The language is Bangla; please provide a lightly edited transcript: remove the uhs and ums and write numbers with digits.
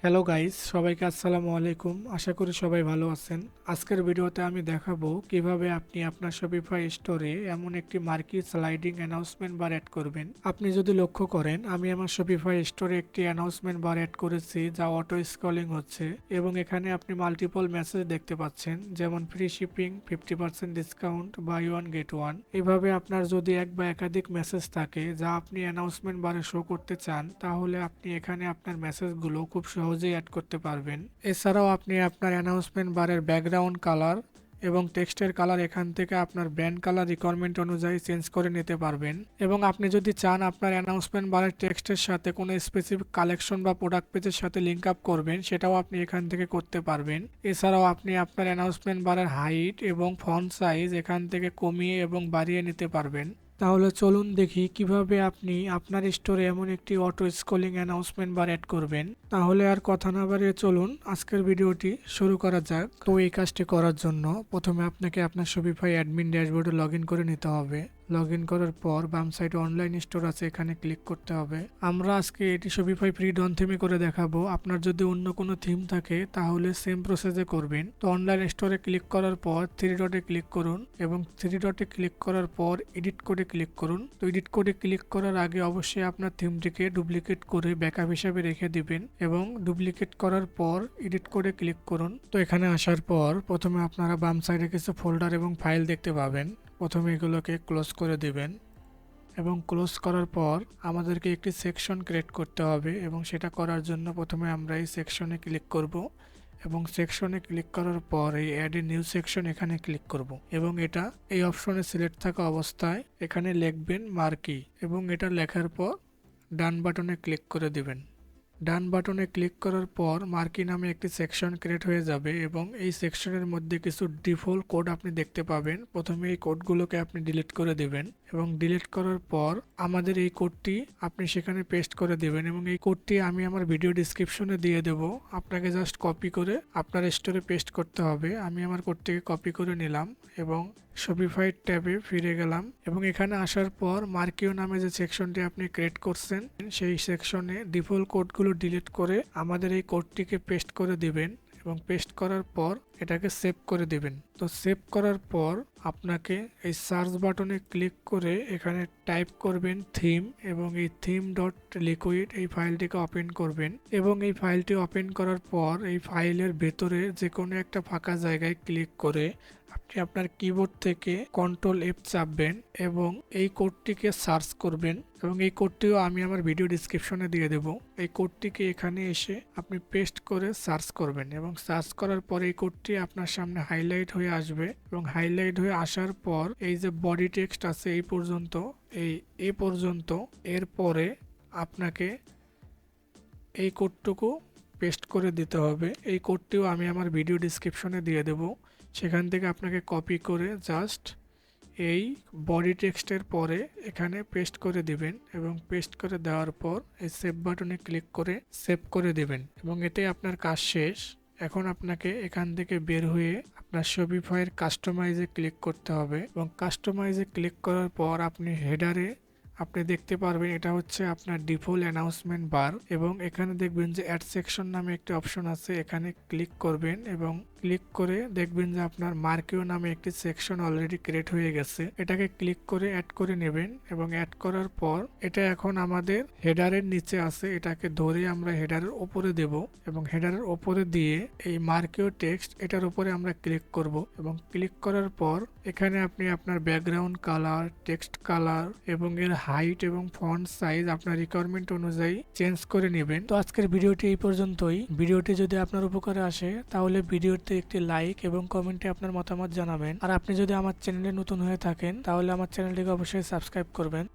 হ্যালো গাইস, সবাইকে আসসালামু আলাইকুম। আশা করি সবাই ভালো আছেন। আজকের ভিডিওতে আমি দেখাবো কিভাবে আপনি আপনার শপিফাই স্টোরে এমন একটি মার্কি স্লাইডিং অ্যানাউন্সমেন্ট বার অ্যাড করবেন। আপনি যদি লক্ষ্য করেন, আমি আমার শপিফাই স্টোরে একটি অ্যানাউন্সমেন্ট বার অ্যাড করেছি যা অটো স্ক্রলিং হচ্ছে এবং এখানে আপনি মাল্টিপল মেসেজ দেখতে পাচ্ছেন, যেমন free shipping, 50% discount, buy one get one. এভাবে আপনার যদি এক বা একাধিক মেসেজ থাকে যা আপনি অ্যানাউন্সমেন্ট বারে শো করতে চান, তাহলে আপনি এখানে আপনার মেসেজগুলো খুব সহজেই অ্যাড করতে পারবেন। এছাড়াও আপনি আপনার অ্যানাউন্সমেন্ট বারের ব্যাকগ্রাউন্ড কালার এবং টেক্সটের কালার এখান থেকে আপনার ব্র্যান্ড কালার রিকোয়ারমেন্ট অনুযায়ী চেঞ্জ করে নিতে পারবেন। এবং আপনি যদি চান আপনার অ্যানাউন্সমেন্ট বারের টেক্সটের সাথে কোনো স্পেসিফিক কালেকশন বা প্রোডাক্ট পেজের সাথে লিঙ্ক আপ করবেন, সেটাও আপনি এখান থেকে করতে পারবেন। এছাড়াও আপনি আপনার অ্যানাউন্সমেন্ট বারের হাইট এবং ফন্ট সাইজ এখান থেকে কমিয়ে এবং বাড়িয়ে নিতে পারবেন। তাহলে চলুন দেখি কিভাবে আপনি আপনার স্টোরে এমন একটি অটো স্ক্রলিং অ্যানাউন্সমেন্ট বার অ্যাড করবেন। তাহলে আর কথা না বাড়িয়ে চলুন আজকের ভিডিওটি শুরু করা যাক। তো এই কাজটি করার জন্য প্রথমে আপনাকে আপনার শপিফাই অ্যাডমিন ড্যাশবোর্ডে লগ ইন করে নিতে হবে। লগ ইন করার পর বাম সাইডে অনলাইন স্টোর আছে, এখানে ক্লিক করতে হবে। আমরা আজকে এটি শপিফাই ফ্রি ডন থিমে করে দেখাবো। আপনার যদি অন্য কোনো থিম থাকে তাহলে সেম প্রসেসে করবেন। তো অনলাইন স্টোরে ক্লিক করার পর থ্রি ডটে ক্লিক করুন এবং থ্রি ডটে ক্লিক করার পর এডিট কোডে ক্লিক করুন। তো এডিট কোডে ক্লিক করার আগে অবশ্যই আপনার থিমটিকে ডুপ্লিকেট করে ব্যাকআপ হিসাবে রেখে দিবেন এবং ডুপ্লিকেট করার পর এডিট কোডে ক্লিক করুন। তো এখানে আসার পর প্রথমে আপনারা বাম সাইডে কিছু ফোল্ডার এবং ফাইল দেখতে পাবেন। প্রথমে এগুলোকে ক্লোজ করে দিবেন এবং ক্লোজ করার পর আমাদেরকে একটি সেকশন ক্রিয়েট করতে হবে এবং সেটা করার জন্য প্রথমে আমরা এই সেকশনে ক্লিক করব এবং সেকশনে ক্লিক করার পর এই অ্যাড এ নিউ সেকশন এখানে ক্লিক করব এবং এটা এই অপশনে সিলেক্ট থাকা অবস্থায় এখানে লিখবেন মার্কি এবং এটা লেখার পর ডান বাটনে ক্লিক করে দিবেন। ডান বাটনে ক্লিক করার পর মার্কি নামে একটি সেকশন ক্রিয়েট হয়ে যাবে এবং এই সেকশনের মধ্যে কিছু ডিফল্ট কোড আপনি দেখতে পাবেন। প্রথমে এই কোডগুলোকে আপনি ডিলিট করে দিবেন এবং ডিলিট করার পর আমাদের এই কোডটি আপনি সেখানে পেস্ট করে দিবেন এবং এই কোডটি আমি আমার ভিডিও ডিসক্রিপশনে দিয়ে দেব। আপনাকে জাস্ট কপি করে আপনার স্টোরে পেস্ট করতে হবে। আমি আমার কোডটিকে কপি করে নিলাম এবং শপিফাই ট্যাবে ফিরে গেলাম এবং এখানে আসার পর মার্কিও নামে যে সেকশনটি আপনি ক্রিয়েট করছেন সেই সেকশনে ডিফল্ট কোডগুলো ডিলিট করে আমাদের এই কোডটিকে পেস্ট করে দিবেন এবং পেস্ট করার পর এটাকে সেভ করে দিবেন। তো সেভ করার পর আপনাকে এই সার্চ বাটনে ক্লিক করে এখানে টাইপ করবেন থিম এবং এই থিম ডট লিকুইড এই ফাইলটিকে ওপেন করবেন এবং এই ফাইলটি ওপেন করার পর এই ফাইলের ভেতরে যে কোনো একটা ফাঁকা জায়গায় ক্লিক করে আপনি আপনার কিবোর্ড থেকে কন্ট্রোল এফ চাপবেন এবং এই কোডটিকে সার্চ করবেন এবং এই কোডটিও আমি আমার ভিডিও ডিসক্রিপশনে দিয়ে দেব। এই কোডটিকে এখানে এসে আপনি পেস্ট করে সার্চ করবেন এবং সার্চ করার পর এই কোডটি আপনার সামনে হাইলাইট হয়ে আসবে এবং হাইলাইট হয়ে আসার পর এই যে বডি টেক্সট আছে এই পর্যন্ত এরপরে আপনাকে এই কোডটুকু পেস্ট করে দিতে হবে। এই কোডটিও আমি আমার ভিডিও ডিসক্রিপশনে দিয়ে দেব। সেখান থেকে আপনাকে কপি করে জাস্ট এই বডি টেক্সটের পরে এখানে পেস্ট করে দিবেন এবং পেস্ট করে দেওয়ার পর এই সেভ বাটনে ক্লিক করে সেভ করে দিবেন এবং এটাই আপনার কাজ শেষ। এখন আপনাকে এখান থেকে বের হয়ে আপনার শপিফাইয়ের কাস্টমাইজে ক্লিক করতে হবে এবং কাস্টমাইজে ক্লিক করার পর আপনি হেডারে আপনি দেখতে পারবেন এটা হচ্ছে আপনার ডিফল্ট অ্যানাউন্সমেন্ট বার এবং এখানে দেখবেন যে অ্যাড সেকশন নামে একটি অপশন আছে, এখানে ক্লিক করবেন এবং ক্লিক করে দেখবেন যে আপনার মার্কিও নামে একটি সেকশন অলরেডি ক্রিয়েট হয়ে গেছে। এটাকে ক্লিক করে অ্যাড করে নেবেন এবং অ্যাড করার পর এটা এখন আমাদের হেডারের নিচে আছে, এটাকে ধরে আমরা হেডারের উপরে দেব এবং হেডারের উপরে দিয়ে এই মার্কিও টেক্সট এটার উপরে আমরা ক্লিক করব এবং ক্লিক করার পর এখানে আপনি আপনার ব্যাকগ্রাউন্ড কালার, টেক্সট কালার এবং এর হাইট এবং ফন্ট সাইজ আপনার রিকোয়ারমেন্ট অনুযায়ী চেঞ্জ করে নেবেন। তো আজকের ভিডিওটি এই পর্যন্তই। ভিডিওটি যদি আপনার উপকারে আসে তাহলে ভিডিওতে একটি লাইক এবং কমেন্টে আপনার মতামত জানাবেন। আর আপনি যদি আমার চ্যানেলে নতুন হয়ে থাকেন তাহলে আমার চ্যানেলটিকে অবশ্যই সাবস্ক্রাইব করবেন।